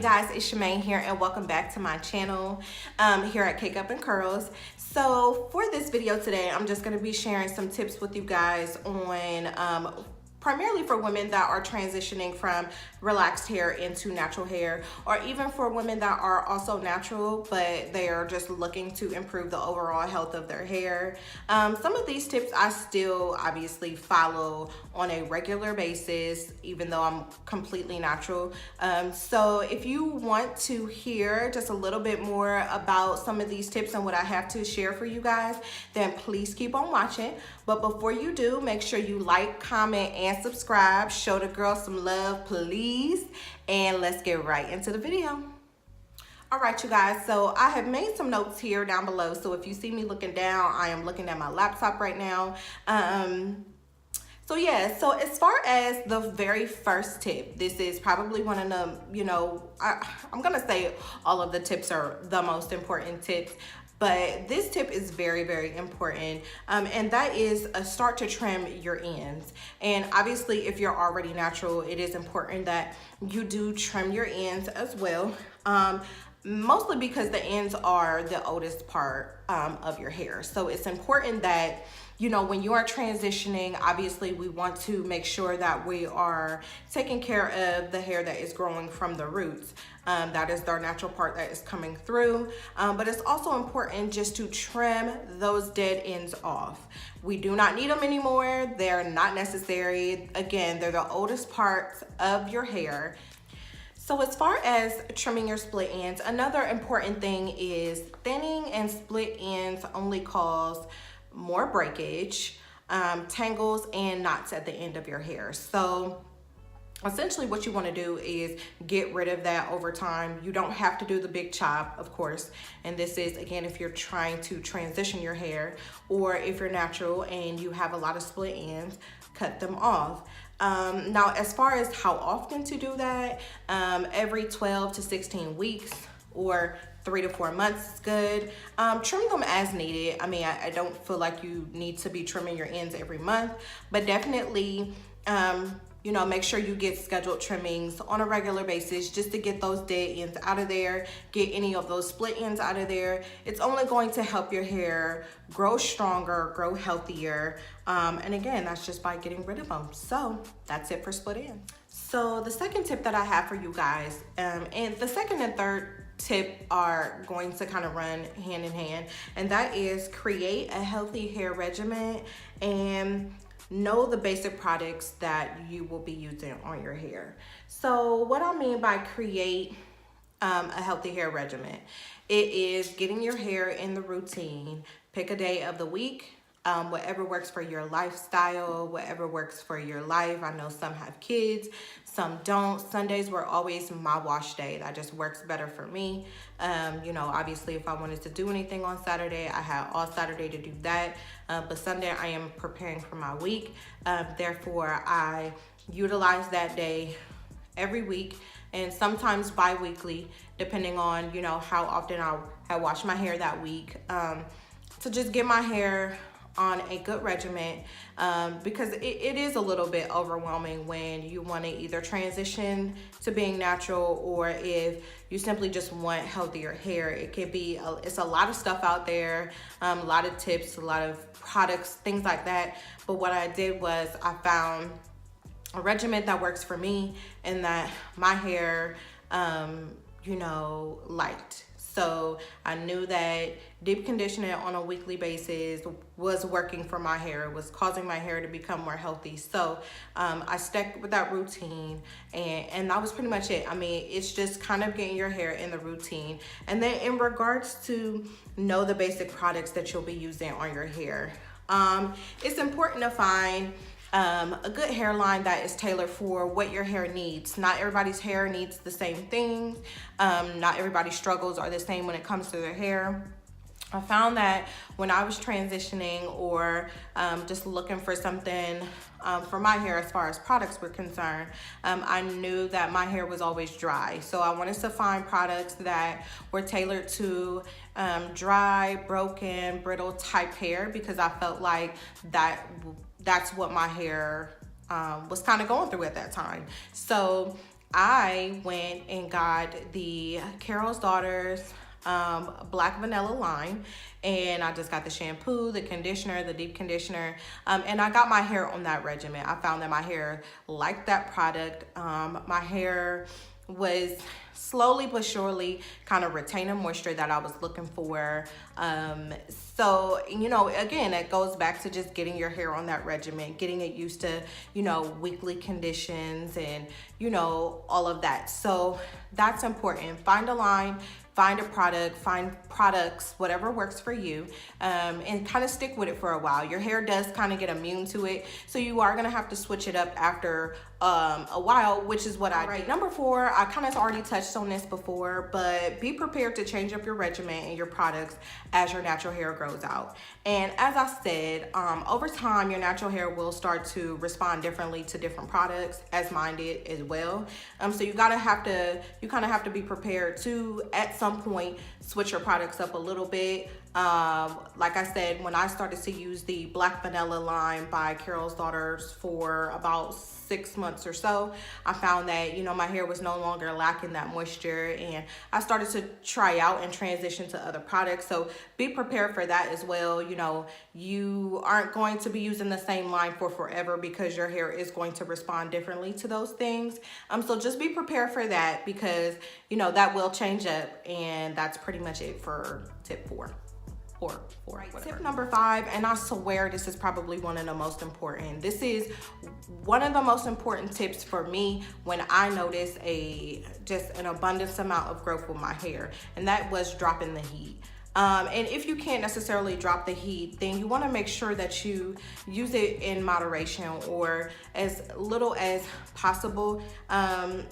guys, it's Shemaine here and welcome back to my channel here at Cakeupncurls. So for this video today, I'm just going to be sharing some tips with you guys on primarily for women that are transitioning from relaxed hair into natural hair, or even for women that are also natural but they are just looking to improve the overall health of their hair. Some of these tips I still obviously follow on a regular basis even though I'm completely natural. So if you want to hear just a little bit more about some of these tips and what I have to share for you guys, then please keep on watching. But before you do, make sure you like, comment, and subscribe. Show the girl some love, please. And let's get right into the video. All right, you guys, so I have made some notes here down below. So if you see me looking down, I am looking at my laptop right now. So yeah, so as far as the very first tip, this is probably one of the, I'm gonna say all of the tips are the most important tips, but this tip is very, very important, and that is start to trim your ends. And obviously, if you're already natural, it is important that you do trim your ends as well, mostly because the ends are the oldest part of your hair. So it's important that, when you are transitioning, obviously we want to make sure that we are taking care of the hair that is growing from the roots. That is their natural part that is coming through. But it's also important just to trim those dead ends off. We do not need them anymore. They're not necessary. Again, they're the oldest parts of your hair. So as far as trimming your split ends, another important thing is thinning and split ends only cause more breakage, tangles, and knots at the end of your hair. So essentially what you want to do is get rid of that over time. You don't have to do the big chop, of course. And this is, again, if you're trying to transition your hair, or if you're natural and you have a lot of split ends, cut them off. Now, as far as how often to do that, every 12 to 16 weeks or 3 to 4 months is good. Trim them as needed. I mean, I don't feel like you need to be trimming your ends every month, but definitely, make sure you get scheduled trimmings on a regular basis just to get those dead ends out of there, get any of those split ends out of there. It's only going to help your hair grow stronger, grow healthier. And again, that's just by getting rid of them. So that's it for split ends. So the second tip that I have for you guys, and the second and third tip are going to kind of run hand in hand, and that is create a healthy hair regimen and know the basic products that you will be using on your hair. So what I mean by create a healthy hair regimen, it is getting your hair in the routine. Pick a day of the week, whatever works for your lifestyle, whatever works for your life. I know some have kids, some don't. Sundays were always my wash day. That just works better for me. Obviously if I wanted to do anything on Saturday, I had all Saturday to do that. But Sunday I am preparing for my week. Therefore I utilize that day every week, and sometimes bi-weekly, depending on, how often I wash my hair that week, to just get my hair on a good regimen, because it is a little bit overwhelming when you want to either transition to being natural, or if you simply just want healthier hair. It can be it's a lot of stuff out there, a lot of tips, a lot of products, things like that. But what I did was I found a regimen that works for me and that my hair liked. So I knew that deep conditioning on a weekly basis was working for my hair. It was causing my hair to become more healthy. So I stuck with that routine, and that was pretty much it. I mean, it's just kind of getting your hair in the routine. And then in regards to know the basic products that you'll be using on your hair, it's important to find a good hairline that is tailored for what your hair needs. Not everybody's hair needs the same thing. Not everybody's struggles are the same when it comes to their hair. I found that when I was transitioning or just looking for something for my hair as far as products were concerned, I knew that my hair was always dry. So I wanted to find products that were tailored to dry, broken, brittle type hair, because I felt like that's what my hair was kind of going through at that time. So I went and got the Carol's Daughters black vanilla line, and I just got the shampoo, the conditioner, the deep conditioner, and I got my hair on that regimen. I found that my hair liked that product. My hair was slowly but surely kind of retaining moisture that I was looking for. So, you know, again, it goes back to just getting your hair on that regimen, getting it used to, you know, weekly conditions and, you know, all of that. So that's important. Find a line, find a product, find products, whatever works for you, and kind of stick with it for a while. Your hair does kind of get immune to it, so you are gonna have to switch it up after a while, which is what I did. Number 4, I kind of already touched on this before, but be prepared to change up your regimen and your products as your natural hair grows out. And as I said, over time, your natural hair will start to respond differently to different products, as mine did as well. So you kind of have to be prepared to, at some point, switch your products up a little bit. Like I said, when I started to use the black vanilla line by Carol's Daughters for about 6 months or so, I found that, you know, my hair was no longer lacking that moisture, and I started to try out and transition to other products. So be prepared for that as well. You know, you aren't going to be using the same line for forever, because your hair is going to respond differently to those things. So just be prepared for that, because, you know, that will change up. And that's pretty much it for tip 4. Tip number 5, and I swear this is probably one of the most important. This is one of the most important tips for me when I notice just an abundance amount of growth with my hair, and that was dropping the heat. And if you can't necessarily drop the heat, then you want to make sure that you use it in moderation, or as little as possible.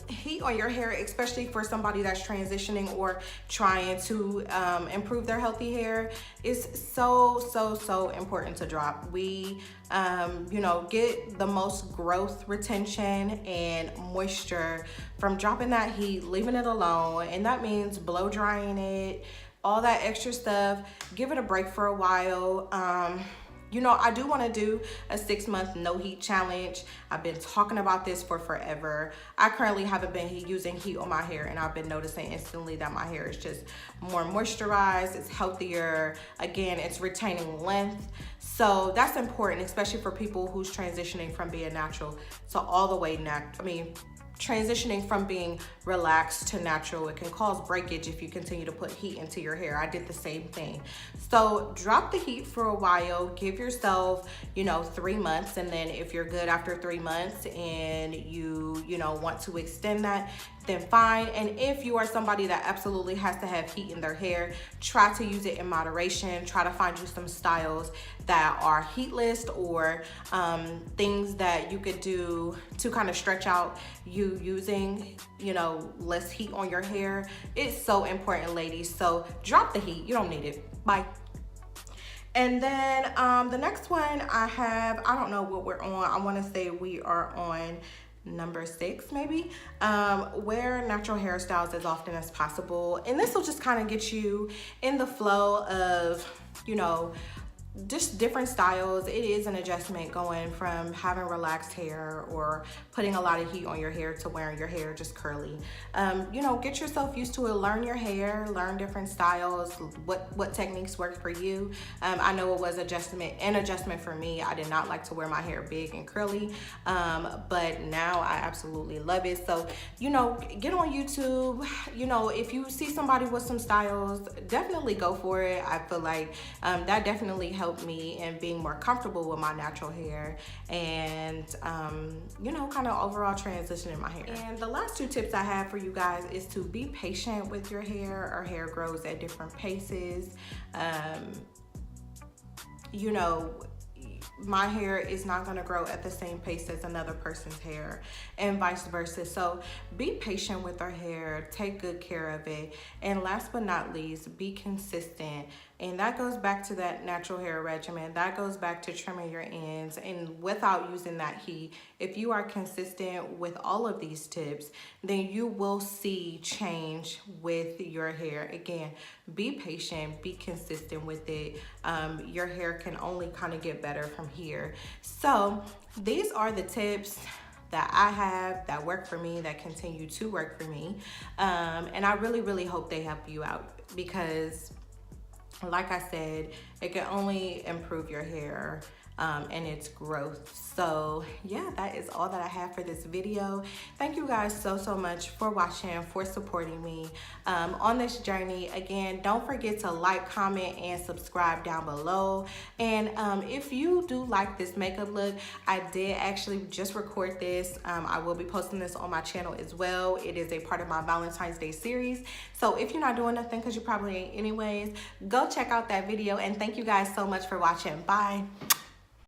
Heat on your hair, especially for somebody that's transitioning or trying to improve their healthy hair, is so important to drop. We you know, get the most growth, retention, and moisture from dropping that heat, leaving it alone, and that means blow drying it, all that extra stuff. Give it a break for a while. You know, I do want to do a 6-month no heat challenge. I've been talking about this for forever. I currently haven't been using heat on my hair, and I've been noticing instantly that my hair is just more moisturized, it's healthier. Again, it's retaining length. So that's important, especially for people who's transitioning from being natural to all the way transitioning from being relaxed to natural. It can cause breakage if you continue to put heat into your hair. I did the same thing. So drop the heat for a while. Give yourself, you know, 3 months, and then if you're good after 3 months and you know, want to extend that, then fine. And if you are somebody that absolutely has to have heat in their hair, try to use it in moderation. Try to find you some styles that are heatless, or things that you could do to kind of stretch out you using, you know, less heat on your hair. It's so important, ladies. So drop the heat. You don't need it. Bye. And then the next one I don't know what we're on. I want to say we are on number 6 maybe. Wear natural hairstyles as often as possible, and this will just kind of get you in the flow of, you know, just different styles. It is an adjustment going from having relaxed hair or putting a lot of heat on your hair to wearing your hair just curly. You know, get yourself used to it. Learn your hair, learn different styles, what techniques work for you. I know it was an adjustment for me. I did not like to wear my hair big and curly, but now I absolutely love it. So, you know, get on YouTube. You know, if you see somebody with some styles, definitely go for it. I feel like that definitely helped me in being more comfortable with my natural hair, and you know, kind of overall transitioning my hair. And the last 2 tips I have for you guys is to be patient with your hair. Our hair grows at different paces. You know, my hair is not going to grow at the same pace as another person's hair, and vice versa. So be patient with our hair, take good care of it, and last but not least, be consistent. And that goes back to that natural hair regimen. That goes back to trimming your ends, and without using that heat. If you are consistent with all of these tips, then you will see change with your hair. Again, be patient, be consistent with it. Your hair can only kind of get better from here. So these are the tips that I have that work for me, that continue to work for me. And I really hope they help you out, because like I said, it can only improve your hair and its growth. So yeah, that is all that I have for this video. Thank you guys so much for watching, for supporting me on this journey. Again, don't forget to like, comment, and subscribe down below. And if you do like this makeup look, I did actually just record this. I will be posting this on my channel as well. It is a part of my Valentine's Day series. So if you're not doing nothing, because you probably ain't anyways, go check out that video. And thank you guys so much for watching. Bye.